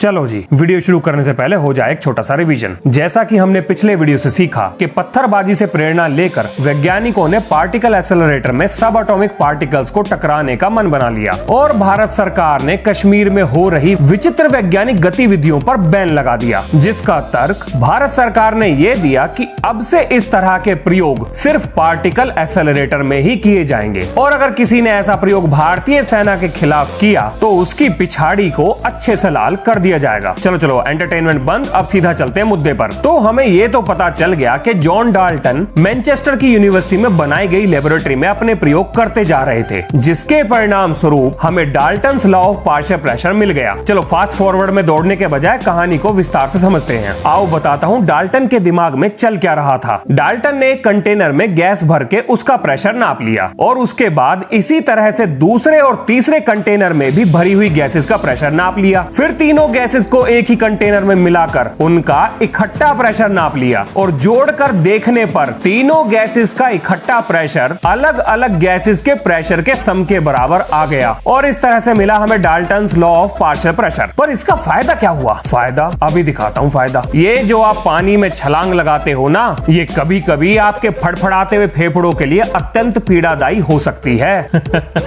चलो जी, वीडियो शुरू करने से पहले हो जाए एक छोटा सा रिवीजन। जैसा कि हमने पिछले वीडियो से सीखा कि पत्थरबाजी से प्रेरणा लेकर वैज्ञानिकों ने पार्टिकल एक्सेलरेटर में सब एटॉमिक पार्टिकल्स को टकराने का मन बना लिया और भारत सरकार ने कश्मीर में हो रही विचित्र वैज्ञानिक गतिविधियों पर बैन लगा दिया, जिसका तर्क भारत सरकार ने यह दिया कि अब से इस तरह के प्रयोग सिर्फ पार्टिकल एक्सेलरेटर में ही किए जाएंगे और अगर किसी ने ऐसा प्रयोग भारतीय सेना के खिलाफ किया तो उसकी पिछाड़ी को अच्छे से लाल कर दिया जाएगा। चलो चलो एंटरटेनमेंट बंद, अब सीधा चलते हैं मुद्दे पर। तो हमें ये तो पता चल गया कि जॉन डाल्टन मैनचेस्टर की यूनिवर्सिटी में बनाई गई लेबोरेटरी में अपने प्रयोग करते जा रहे थे, जिसके परिणाम स्वरूप हमें Dalton's law of partial pressure मिल गया। चलो फास्ट फॉरवर्ड में दौड़ने के बजाय कहानी को विस्तार से समझते हैं। आओ बताता हूँ डाल्टन के दिमाग में चल क्या रहा था। डाल्टन ने एक कंटेनर में गैस भर के उसका प्रेशर नाप लिया और उसके बाद इसी तरह से दूसरे और तीसरे कंटेनर में भी भरी हुई गैसेस का प्रेशर नाप लिया। फिर तीनों गैसेस को एक ही कंटेनर में मिलाकर उनका इकट्ठा प्रेशर नाप लिया और जोड़कर देखने पर तीनों गैसेस का इकट्ठा प्रेशर अलग अलग गैसेस के प्रेशर के सम के बराबर आ गया और इस तरह से मिला हमें Dalton's law of partial pressure. पर इसका फायदा क्या हुआ? फायदा अभी दिखाता हूँ। फायदा ये जो आप पानी में छलांग लगाते हो ना, ये कभी कभी आपके फड़फड़ाते हुए फेफड़ों के लिए अत्यंत पीड़ादायी हो सकती है।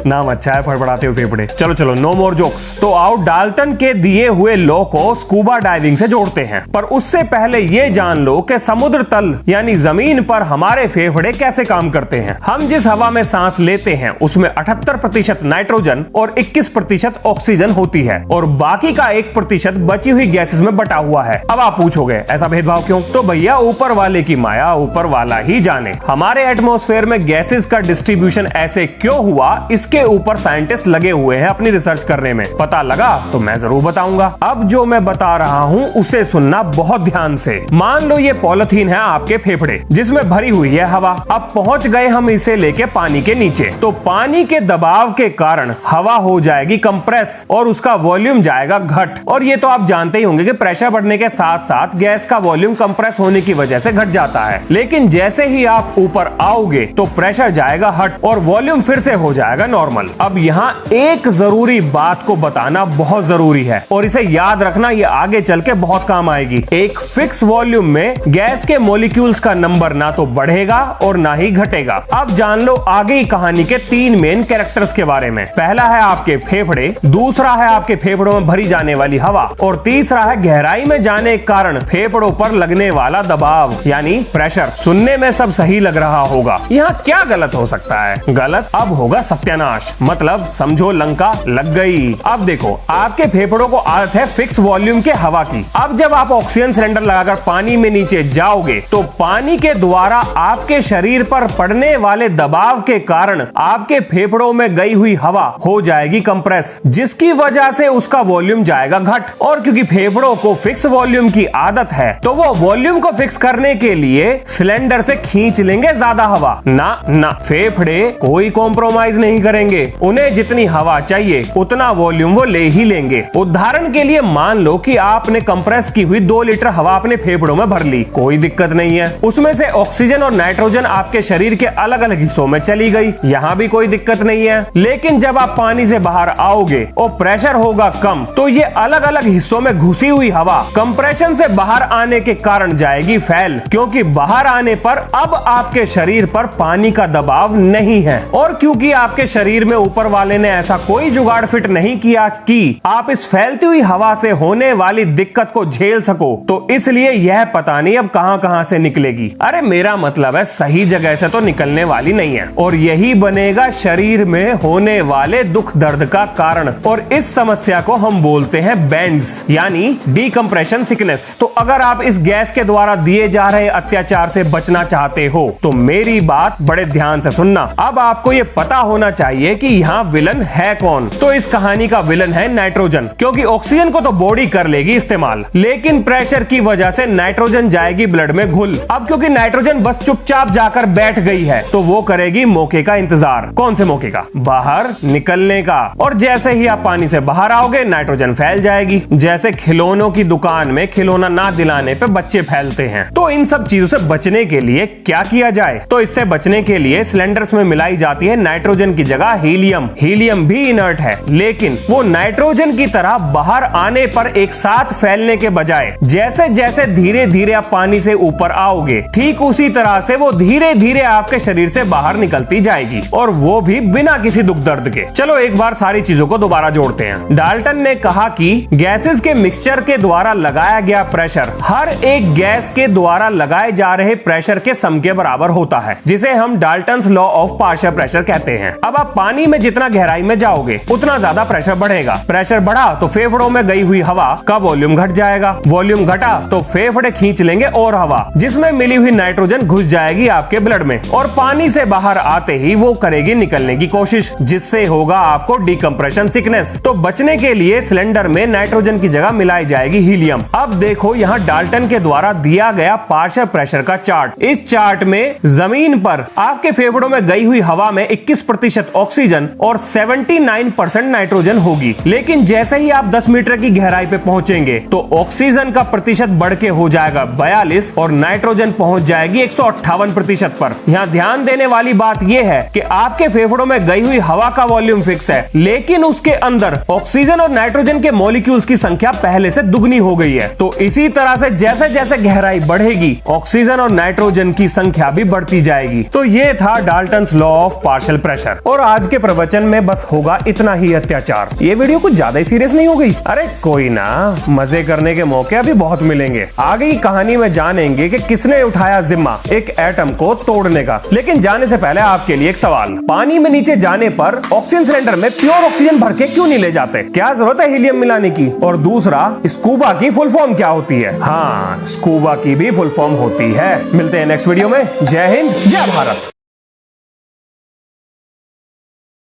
नाम अच्छा है, फड़फड़ाते हुए फेफड़े। चलो चलो नो मोर जोक्स। तो आओ डाल्टन के दिए हुए लॉ को स्कूबा डाइविंग से जोड़ते हैं। पर उससे पहले ये जान लो कि समुद्र तल यानी जमीन पर हमारे फेफड़े कैसे काम करते हैं। हम जिस हवा में सांस लेते हैं उसमें 78% नाइट्रोजन और 21% ऑक्सीजन होती है और बाकी का 1% बची हुई गैसेस में बटा हुआ है। अब आप पूछोगे ऐसा भेदभाव क्यों? तो भैया ऊपर वाले की माया ऊपर वाला ही जाने। हमारे एटमॉस्फेयर में गैसेस का डिस्ट्रीब्यूशन ऐसे क्यों हुआ, इसके ऊपर साइंटिस्ट लगे हुए हैं अपनी रिसर्च करने में। पता लगा तो मैं जरूर बताऊंगा। अब जो मैं बता रहा हूँ उसे सुनना बहुत ध्यान से। मान लो ये पॉलिथीन है आपके फेफड़े जिसमें भरी हुई है हवा। अब पहुंच गए हम इसे लेके पानी के नीचे, तो पानी के दबाव के कारण हवा हो जाएगी कंप्रेस और उसका वॉल्यूम जाएगा घट। और ये तो आप जानते ही होंगे कि प्रेशर बढ़ने के साथ साथ गैस का वॉल्यूम कंप्रेस होने की वजह से घट जाता है। लेकिन जैसे ही आप ऊपर आओगे तो प्रेशर जाएगा हट और वॉल्यूम फिर से हो जाएगा नॉर्मल। अब यहाँ एक जरूरी बात को बताना बहुत जरूरी है और इसे याद रखना, ये आगे चल के बहुत काम आएगी। एक फिक्स वॉल्यूम में गैस के मॉलिक्यूल्स का नंबर ना तो बढ़ेगा और ना ही घटेगा। अब जान लो आगे की कहानी के 3 मेन कैरेक्टर्स के बारे में। पहला है आपके फेफड़े, दूसरा है आपके फेफड़ों में भरी जाने वाली हवा और तीसरा है गहराई में जाने के कारण फेफड़ों पर लगने वाला दबाव यानी प्रेशर। सुनने में सब सही लग रहा होगा, यहाँ क्या गलत हो सकता है? गलत अब होगा सत्यानाश, मतलब समझो लंका लग गई। अब देखो आपके फेफड़ों को आदत है फिक्स वॉल्यूम के हवा की। अब जब आप ऑक्सीजन सिलेंडर लगाकर पानी में नीचे जाओगे तो पानी के द्वारा आपके शरीर पर पड़ने वाले दबाव के कारण आपके फेफड़ों में गई हुई हवा हो जाएगी कंप्रेस, जिसकी वजह से उसका वॉल्यूम जाएगा घट। और क्योंकि फेफड़ों को फिक्स वॉल्यूम की आदत है तो वो वॉल्यूम को फिक्स करने के लिए सिलेंडर से खींच लेंगे ज्यादा हवा। ना फेफड़े कोई कॉम्प्रोमाइज नहीं करेंगे, उन्हें जितनी हवा चाहिए उतना वॉल्यूम वो ले ही लेंगे। उदाहरण के लिए मान लो कि आपने कंप्रेस की हुई 2 लीटर हवा अपने फेफड़ों में भर ली, कोई दिक्कत नहीं है। उसमें से ऑक्सीजन और नाइट्रोजन आपके शरीर के अलग अलग हिस्सों में चली गई, यहाँ भी कोई दिक्कत नहीं है। लेकिन जब आप पानी से बाहर आओगे और प्रेशर होगा कम तो ये अलग अलग हिस्सों में घुसी हुई हवा कंप्रेशन से बाहर आने के कारण जाएगी फैल, क्योंकि बाहर आने पर अब आपके शरीर पर पानी का दबाव नहीं है। और क्योंकि आपके शरीर में ऊपर वाले ने ऐसा कोई जुगाड़ फिट नहीं किया कि आप इस फैलती हुई हवा से होने वाली दिक्कत को झेल सको, तो इसलिए यह पता नहीं अब कहां से निकलेगी। अरे मेरा मतलब है सही जगह से तो निकलने वाली नहीं है और यही बनेगा शरीर में होने वाले दुख दर्द का कारण। और इस समस्या को हम बोलते हैं बैंड्स यानी डीकंप्रेशन सिकनेस। तो अगर आप इस गैस के द्वारा दिए जा रहे अत्याचार से बचना चाहते हो तो मेरी बात बड़े ध्यान से सुनना। अब आपको ये पता होना चाहिए कि यहाँ विलन है कौन। तो इस कहानी का विलन है नाइट्रोजन, क्योंकि ऑक्सीजन को तो बॉडी कर लेगी इस्तेमाल, लेकिन प्रेशर की वजह से नाइट्रोजन जाएगी ब्लड में घुल। अब क्योंकि नाइट्रोजन बस चुपचाप जाकर बैठ गई है तो वो करेगी मौके का इंतजार। कौन से मौके का? बाहर निकलने का। और जैसे ही आप पानी से बाहर आओगे नाइट्रोजन फैल जाएगी, जैसे खिलौनों की दुकान में खिलौना ना दिलाने पे बच्चे फैलते हैं। तो इन सब चीजों से बचने के लिए क्या किया जाए? तो इससे बचने के लिए सिलेंडर्स में मिलाई जाती है नाइट्रोजन की जगह हीलियम। हीलियम भी इनर्ट है लेकिन वो नाइट्रोजन की तरह बाहर आने पर एक साथ फैलने के बजाय जैसे जैसे धीरे धीरे आप पानी से ऊपर आओगे, ठीक उसी तरह से वो धीरे धीरे आपके शरीर से बाहर निकलती जाएगी, और वो भी बिना किसी दुख दर्द के। चलो एक बार सारी चीजों को दोबारा जोड़ते हैं। डाल्टन ने कहा कि गैसेस के मिक्सचर के द्वारा लगाया गया प्रेशर हर एक गैस के द्वारा लगाए जा रहे प्रेशर के सम के बराबर होता है, जिसे हम Dalton's law of partial pressure कहते हैं। अब आप पानी में जितना गहराई में जाओगे उतना ज्यादा प्रेशर बढ़ेगा। प्रेशर बढ़ा तो फेफड़ों में गई हुई हवा का वॉल्यूम घट जाएगा, वॉल्यूम घटा तो फेफड़े खींच लेंगे और हवा, जिसमें मिली हुई नाइट्रोजन घुस जाएगी आपके ब्लड में, और पानी से बाहर आते ही वो करेगी निकलने की कोशिश, जिससे होगा आपको डिकम्प्रेशन सिकनेस। तो बचने के लिए सिलेंडर में नाइट्रोजन की जगह मिलाई जाएगी हीलियम। अब देखो यहाँ डाल्टन के द्वारा दिया गया पार्शियल प्रेशर का चार्ट। इस चार्ट में जमीन पर आपके फेफड़ों में गई हुई हवा में 21% ऑक्सीजन और 79% नाइट्रोजन होगी, लेकिन जैसे ही आप 10 मीटर की गहराई पे पहुंचेंगे तो ऑक्सीजन का प्रतिशत बढ़ के हो जाएगा 42 और नाइट्रोजन पहुंच जाएगी 158% पर। यहाँ ध्यान देने वाली बात यह है कि आपके फेफड़ों में गई हुई हवा का वॉल्यूम फिक्स है, लेकिन उसके अंदर ऑक्सीजन और नाइट्रोजन के मॉलिक्यूल्स की संख्या पहले से दुगनी हो गई है। तो इसी तरह से जैसे जैसे गहराई बढ़ेगी ऑक्सीजन और नाइट्रोजन की संख्या भी बढ़ती जाएगी। तो ये था Dalton's law of partial pressure. और आज के प्रवचन में बस होगा इतना ही अत्याचार। ये वीडियो कुछ ज्यादा ही सीरियस नहीं हो गई? अरे कोई ना, मजे करने के मौके अभी बहुत मिलेंगे। आगे की कहानी में जानेंगे कि किसने उठाया जिम्मा एक एटम को तोड़ने का। लेकिन जाने से पहले आपके लिए एक सवाल, पानी में नीचे जाने पर ऑक्सीजन सिलेंडर में प्योर ऑक्सीजन भर के क्यों नहीं ले जाते? क्या जरूरत है हीलियम मिलाने की? और दूसरा, स्कूबा की फुल फॉर्म क्या होती है? हाँ, स्कूबा की भी फुल फॉर्म होती है। मिलते हैं नेक्स्ट वीडियो में। जय हिंद, जय भारत।